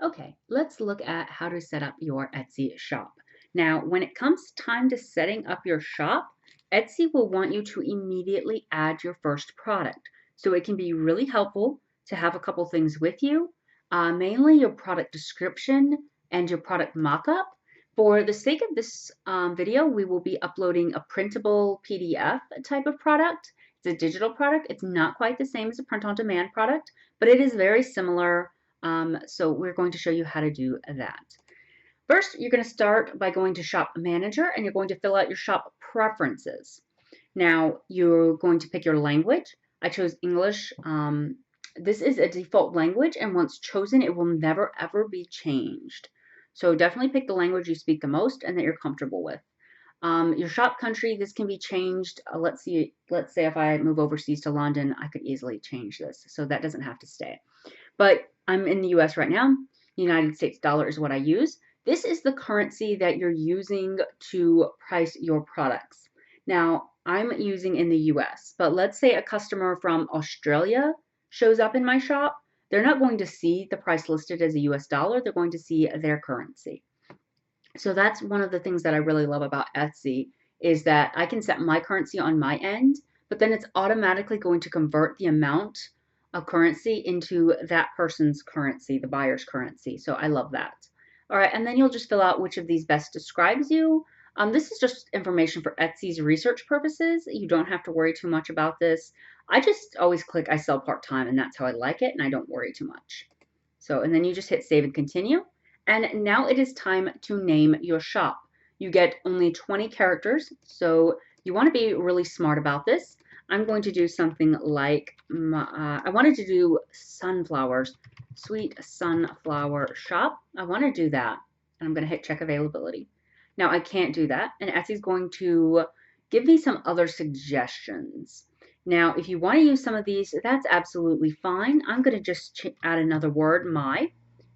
Okay, let's look at how to set up your Etsy shop. Now, when it comes time to setting up your shop, Etsy will want you to immediately add your first product. So it can be really helpful to have a couple things with you, mainly your product description and your product mockup. For the sake of this video, we will be uploading a printable PDF type of product. It's a digital product. It's not quite the same as a print-on-demand product, but it is very similar, so we're going to show you how to do that. First, you're going to start by going to Shop Manager and you're going to fill out your shop preferences. Now, you're going to pick your language. I chose English. This is a default language, and once chosen, it will never ever be changed. So definitely pick the language you speak the most and that you're comfortable with. Your shop country, this can be changed. Let's say if I move overseas to London, I could easily change this. So that doesn't have to stay. But I'm in the US right now. United States dollar is what I use. This is the currency that you're using to price your products. Now, I'm using in the US, but let's say a customer from Australia shows up in my shop. They're not going to see the price listed as a US dollar. They're going to see their currency. So that's one of the things that I really love about Etsy is that I can set my currency on my end, but then it's automatically going to convert the amount of currency into that person's currency, the buyer's currency. So I love that. All right, and then you'll just fill out which of these best describes you. This is just information for Etsy's research purposes. You don't have to worry too much about this. I just always click I sell part-time, and that's how I like it, and I don't worry too much. So, and then you just hit save and continue. And now it is time to name your shop. You get only 20 characters, so you want to be really smart about this. I'm going to do something like, I wanted to do sunflowers, sweet sunflower shop. I want to do that, and I'm going to hit check availability. Now I can't do that, and Etsy's going to give me some other suggestions. Now, if you want to use some of these, that's absolutely fine. I'm going to just add another word, my.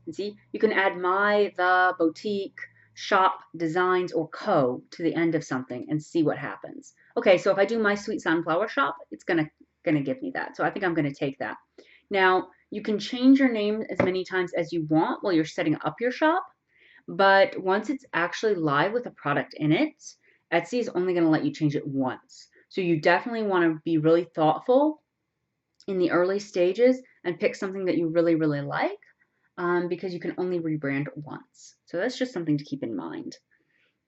And see, you can add my, the, boutique, shop, designs, or co to the end of something and see what happens. Okay, so if I do my sweet sunflower shop, it's gonna give me that. So I think I'm gonna take that. Now, you can change your name as many times as you want while you're setting up your shop, but once it's actually live with a product in it, Etsy is only gonna let you change it once. So you definitely wanna be really thoughtful in the early stages and pick something that you really, really like, because you can only rebrand once. So that's just something to keep in mind.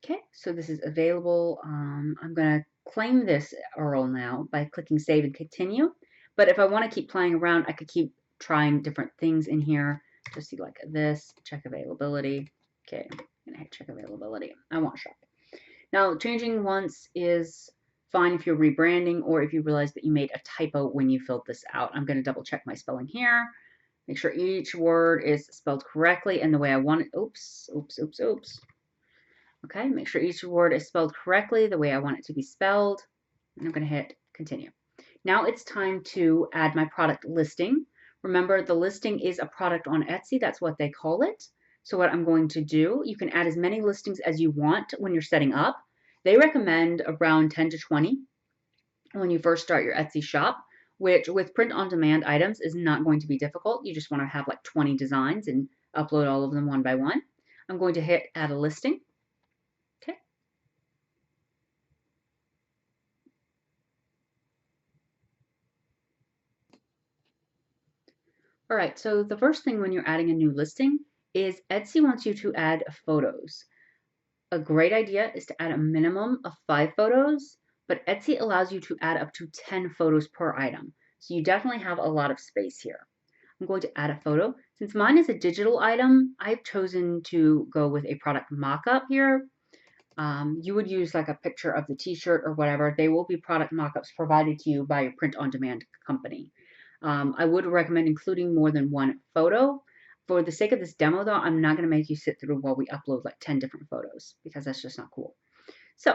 Okay, so this is available. I'm going to claim this URL now by clicking save and continue. But if I want to keep playing around, I could keep trying different things in here. Just see like this, check availability. Okay, I'm going to hit check availability. I want shop. Now, changing once is fine if you're rebranding or if you realize that you made a typo when you filled this out. I'm going to double check my spelling here. Make sure each word is spelled correctly and the way I want it. Oops, oops, oops, oops. Okay, make sure each word is spelled correctly the way I want it to be spelled. And I'm going to hit continue. Now it's time to add my product listing. Remember, the listing is a product on Etsy. That's what they call it. So what I'm going to do, you can add as many listings as you want when you're setting up. They recommend around 10 to 20 when you first start your Etsy shop, which with print-on-demand items is not going to be difficult. You just want to have like 20 designs and upload all of them one by one. I'm going to hit add a listing. Okay. All right, so the first thing when you're adding a new listing is Etsy wants you to add photos. A great idea is to add a minimum of 5 photos, but Etsy allows you to add up to 10 photos per item. So you definitely have a lot of space here. I'm going to add a photo. Since mine is a digital item, I've chosen to go with a product mock-up here. You would use like a picture of the t-shirt or whatever. They will be product mock-ups provided to you by your print-on-demand company. I would recommend including more than one photo. For the sake of this demo though, I'm not going to make you sit through while we upload like 10 different photos because that's just not cool. So,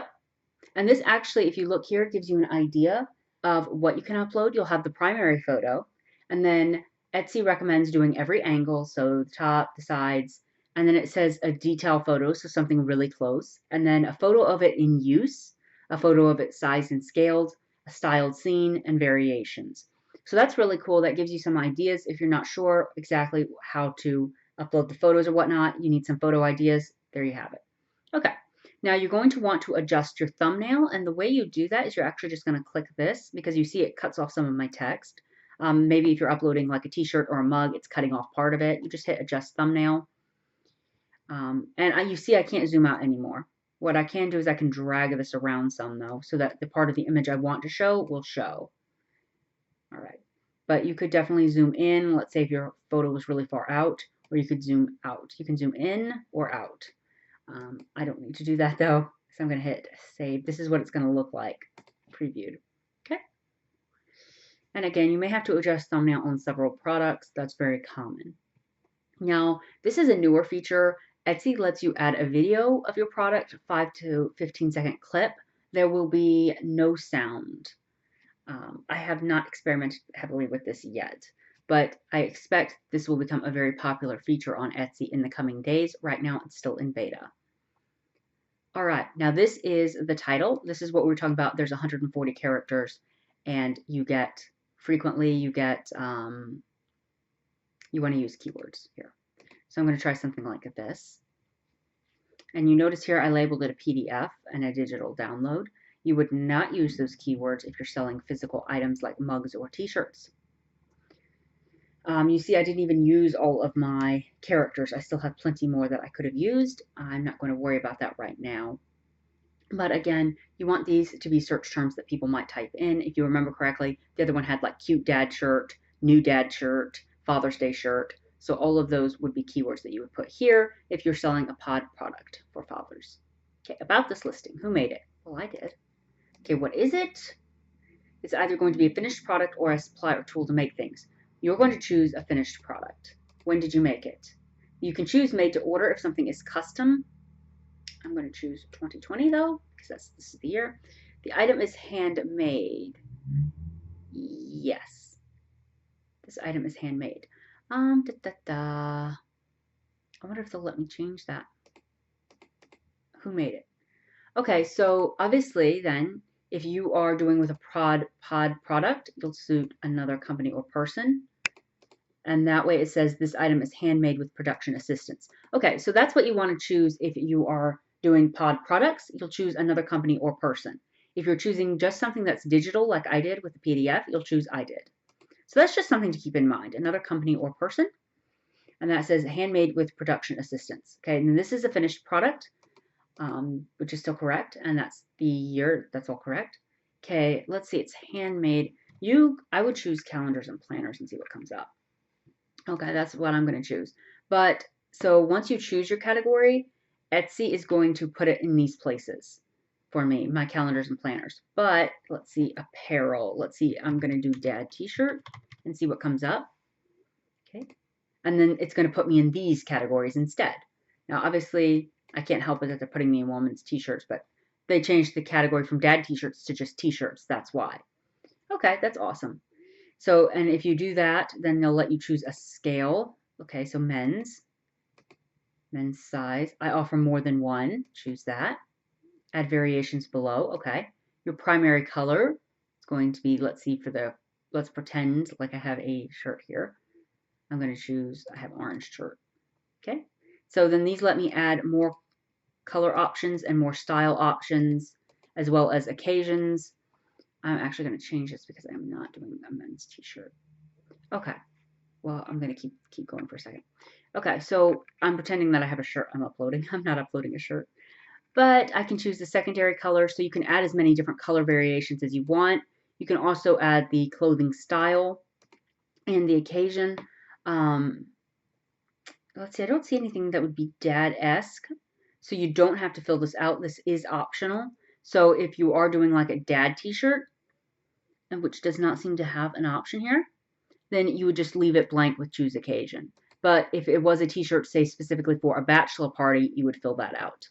and this actually, if you look here, gives you an idea of what you can upload. You'll have the primary photo, and then Etsy recommends doing every angle, so the top, the sides, and then it says a detail photo, so something really close, and then a photo of it in use, a photo of it sized and scaled, a styled scene, and variations. So that's really cool. That gives you some ideas if you're not sure exactly how to upload the photos or whatnot, you need some photo ideas, there you have it. Okay, now you're going to want to adjust your thumbnail, and the way you do that is you're actually just going to click this because you see it cuts off some of my text. Maybe if you're uploading like a t-shirt or a mug, it's cutting off part of it. You just hit adjust thumbnail. You see I can't zoom out anymore. What I can do is I can drag this around some though, so that the part of the image I want to show will show. All right, but you could definitely zoom in. Let's say if your photo was really far out, or you could zoom out. You can zoom in or out. I don't need to do that though, so I'm going to hit save. This is what it's going to look like previewed. Okay. And again, you may have to adjust thumbnail on several products. That's very common. Now, this is a newer feature. Etsy lets you add a video of your product, 5 to 15-second clip. There will be no sound. I have not experimented heavily with this yet, but I expect this will become a very popular feature on Etsy in the coming days. Right now, it's still in beta. All right, now this is the title. This is what we were talking about. There's 140 characters, and you get, frequently you get, you want to use keywords here. So I'm going to try something like this. And you notice here I labeled it a PDF and a digital download. You would not use those keywords if you're selling physical items like mugs or t-shirts. You see I didn't even use all of my characters. I still have plenty more that I could have used. I'm not going to worry about that right now. But again, you want these to be search terms that people might type in. If you remember correctly, the other one had like cute dad shirt, new dad shirt, Father's Day shirt. So all of those would be keywords that you would put here if you're selling a pod product for fathers. Okay, about this listing, who made it? Well, I did. Okay, what is it? It's either going to be a finished product or a supply or tool to make things. You're going to choose a finished product. When did you make it? You can choose made to order if something is custom. I'm going to choose 2020 though, because this is the year. The item is handmade. Yes. This item is handmade. I wonder if they'll let me change that. Who made it? Okay, so obviously then, if you are doing with a pod product, you'll suit another company or person. And that way it says this item is handmade with production assistance. Okay, so that's what you want to choose if you are doing pod products. You'll choose another company or person. If you're choosing just something that's digital, like I did with the PDF, you'll choose I did. So that's just something to keep in mind, another company or person. And that says handmade with production assistance. Okay, and this is a finished product, which is still correct. And that's the year, that's all correct. Okay, let's see, it's handmade. I would choose calendars and planners and see what comes up. Okay, that's what I'm going to choose. But so once you choose your category, Etsy is going to put it in these places for me, my calendars and planners. But let's see, apparel. Let's see, I'm going to do dad t-shirt and see what comes up. Okay, and then it's going to put me in these categories instead. Now, obviously, I can't help it that they're putting me in women's t-shirts, but they changed the category from dad t-shirts to just t-shirts. That's why. Okay, that's awesome. So, and if you do that, then they'll let you choose a scale. Okay, so men's size. I offer more than one. Choose that. Add variations below. Okay. Your primary color is going to be, let's pretend like I have a shirt here. I'm going to choose, I have orange shirt. Okay. So then these let me add more color options and more style options, as well as occasions. I'm actually going to change this because I'm not doing a men's t-shirt. Okay. Well, I'm going to keep going for a second. Okay, so I'm pretending that I have a shirt I'm uploading. I'm not uploading a shirt. But I can choose the secondary color, so you can add as many different color variations as you want. You can also add the clothing style and the occasion. Let's see, I don't see anything that would be dad-esque. So you don't have to fill this out. This is optional. So if you are doing like a dad t-shirt, which does not seem to have an option here, then you would just leave it blank with choose occasion. But if it was a t-shirt, say specifically for a bachelor party, you would fill that out.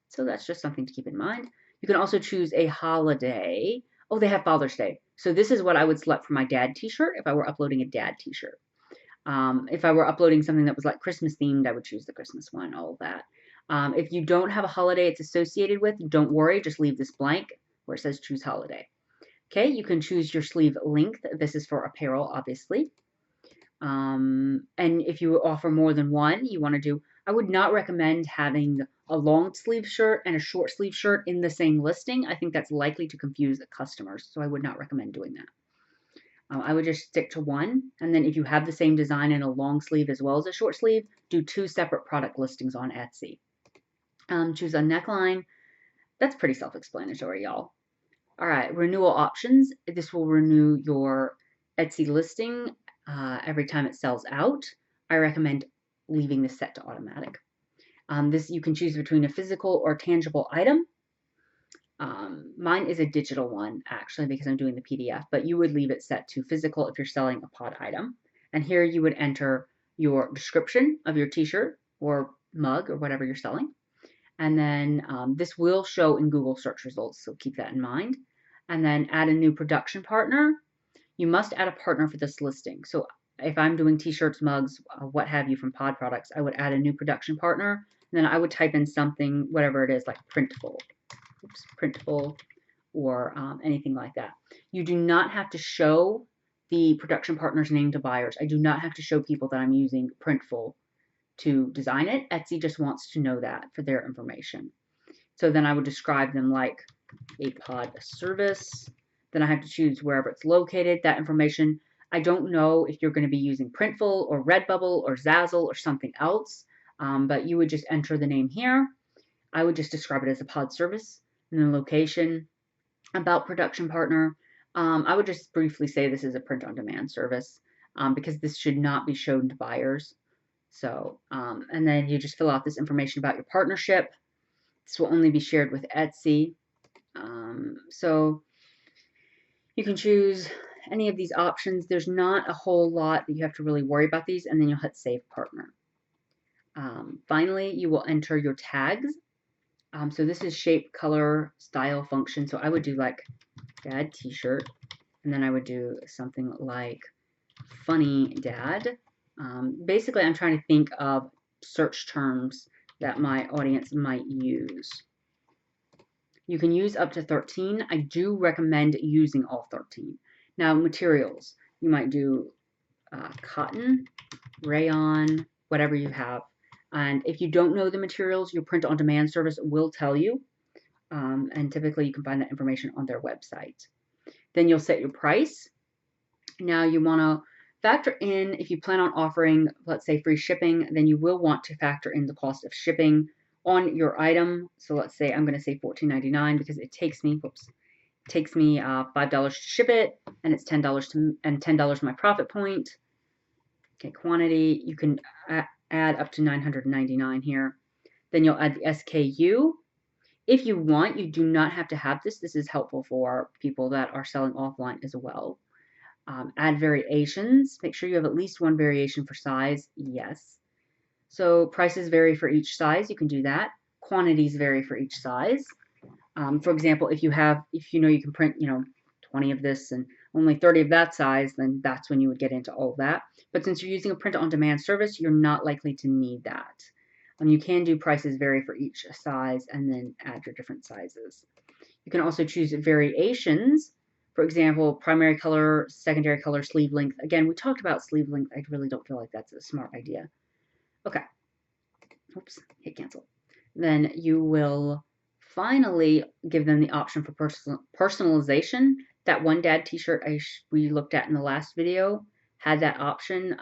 So that's just something to keep in mind. You can also choose a holiday. Oh, they have Father's Day. So this is what I would select for my dad t-shirt if I were uploading a dad t-shirt. If I were uploading something that was like Christmas themed, I would choose the Christmas one, all of that. If you don't have a holiday it's associated with, don't worry, just leave this blank where it says choose holiday. Okay, you can choose your sleeve length. This is for apparel, obviously. And if you offer more than one, you want to do, I would not recommend having a long sleeve shirt and a short sleeve shirt in the same listing. I think that's likely to confuse the customers, so I would not recommend doing that. I would just stick to one, and then if you have the same design in a long sleeve as well as a short sleeve, do 2 separate product listings on Etsy. Choose a neckline. That's pretty self-explanatory, y'all. All right, renewal options. This will renew your Etsy listing every time it sells out. I recommend leaving this set to automatic. This you can choose between a physical or tangible item. Mine is a digital one, actually, because I'm doing the PDF, but you would leave it set to physical if you're selling a pod item. And here you would enter your description of your t-shirt or mug or whatever you're selling. And then this will show in Google search results, so keep that in mind. And then add a new production partner. You must add a partner for this listing. So if I'm doing t-shirts, mugs, what have you from Pod Products, I would add a new production partner. And then I would type in something, whatever it is, like Printful. Oops, Printful, or anything like that. You do not have to show the production partner's name to buyers. I do not have to show people that I'm using Printful to design it. Etsy just wants to know that for their information. So then I would describe them like a pod service. Then I have to choose wherever it's located, that information. I don't know if you're going to be using Printful or Redbubble or Zazzle or something else, but you would just enter the name here. I would just describe it as a pod service, and then location, about production partner. I would just briefly say this is a print-on-demand service because this should not be shown to buyers. So, and then you just fill out this information about your partnership. This will only be shared with Etsy. So you can choose any of these options. There's not a whole lot that you have to really worry about these, and then you'll hit Save Partner. Finally, you will enter your tags. So this is shape, color, style, function. So I would do like dad t-shirt, and then I would do something like funny dad. Basically, I'm trying to think of search terms that my audience might use. You can use up to 13. I do recommend using all 13. Now, materials. You might do cotton, rayon, whatever you have. And if you don't know the materials, your print-on-demand service will tell you. And typically, you can find that information on their website. Then you'll set your price. Now, you want to factor in, if you plan on offering, let's say, free shipping, then you will want to factor in the cost of shipping on your item. So let's say I'm going to say $14.99 because it takes me, $5 to ship it, and it's $10 my profit point. Okay, quantity, you can add up to 999 here. Then you'll add the SKU. If you want, you do not have to have this. This is helpful for people that are selling offline as well. Add variations. Make sure you have at least one variation for size. Yes. So prices vary for each size. You can do that. Quantities vary for each size. For example, if you know you can print, 20 of this and only 30 of that size, then that's when you would get into all of that. But since you're using a print-on-demand service, you're not likely to need that. You can do prices vary for each size and then add your different sizes. You can also choose variations. For example, primary color, secondary color, sleeve length. Again, we talked about sleeve length. I really don't feel like that's a smart idea. Okay. Oops, hit cancel. Then you will finally give them the option for personalization. That one dad t-shirt we looked at in the last video had that option.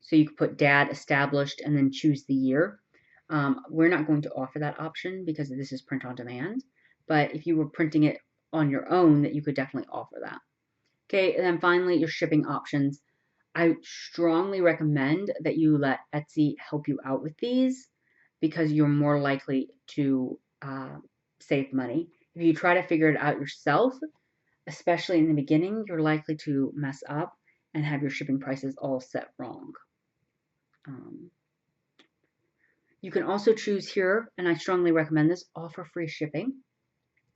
So you could put dad established and then choose the year. We're not going to offer that option because this is print on demand. But if you were printing it on your own, that you could definitely offer that. Okay, and then finally, your shipping options. I strongly recommend that you let Etsy help you out with these because you're more likely to save money. If you try to figure it out yourself, especially in the beginning, you're likely to mess up and have your shipping prices all set wrong. You can also choose here, and I strongly recommend this, offer free shipping.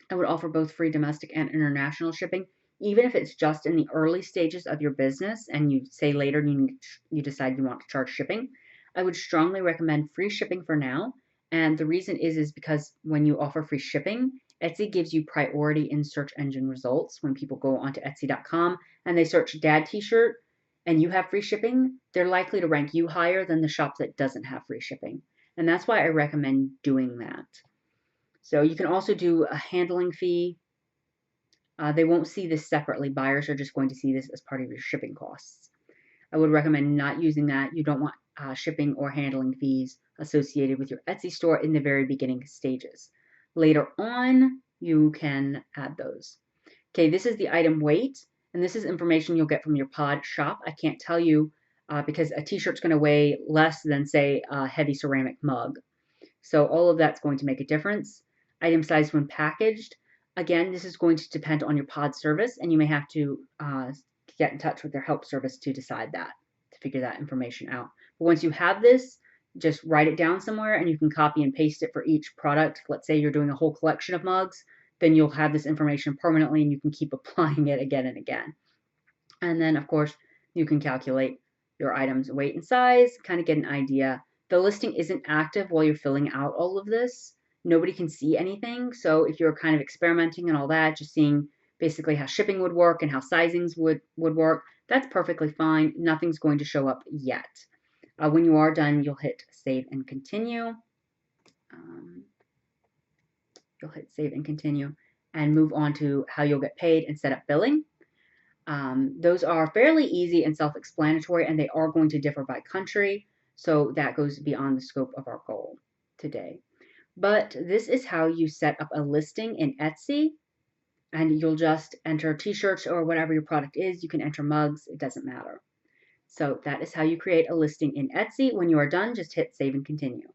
I would offer both free domestic and international shipping, even if it's just in the early stages of your business and you say later you decide you want to charge shipping. I would strongly recommend free shipping for now. And the reason is because when you offer free shipping, Etsy gives you priority in search engine results when people go onto Etsy.com and they search dad t-shirt and you have free shipping, they're likely to rank you higher than the shop that doesn't have free shipping. And that's why I recommend doing that. So you can also do a handling fee. They won't see this separately. Buyers are just going to see this as part of your shipping costs. I would recommend not using that. You don't want shipping or handling fees associated with your Etsy store in the very beginning stages. Later on, you can add those. Okay, this is the item weight, and this is information you'll get from your pod shop. I can't tell you because a t-shirt's going to weigh less than, say, a heavy ceramic mug. So all of that's going to make a difference. Item size when packaged. Again, this is going to depend on your pod service, and you may have to get in touch with their help service to decide that, to figure that information out. But once you have this, just write it down somewhere, and you can copy and paste it for each product. Let's say you're doing a whole collection of mugs, then you'll have this information permanently, and you can keep applying it again and again. And then, of course, you can calculate your items' weight and size, kind of get an idea. The listing isn't active while you're filling out all of this. Nobody can see anything. So if you're kind of experimenting and all that, just seeing basically how shipping would work and how sizings would work, that's perfectly fine. Nothing's going to show up yet. When you are done, you'll hit save and continue. You'll hit save and continue and move on to how you'll get paid and set up billing. Those are fairly easy and self-explanatory, and they are going to differ by country, so that goes beyond the scope of our goal today. But this is how you set up a listing in Etsy, and you'll just enter t-shirts or whatever your product is. You can enter mugs, it doesn't matter. So that is how you create a listing in Etsy. When you are done, just hit save and continue.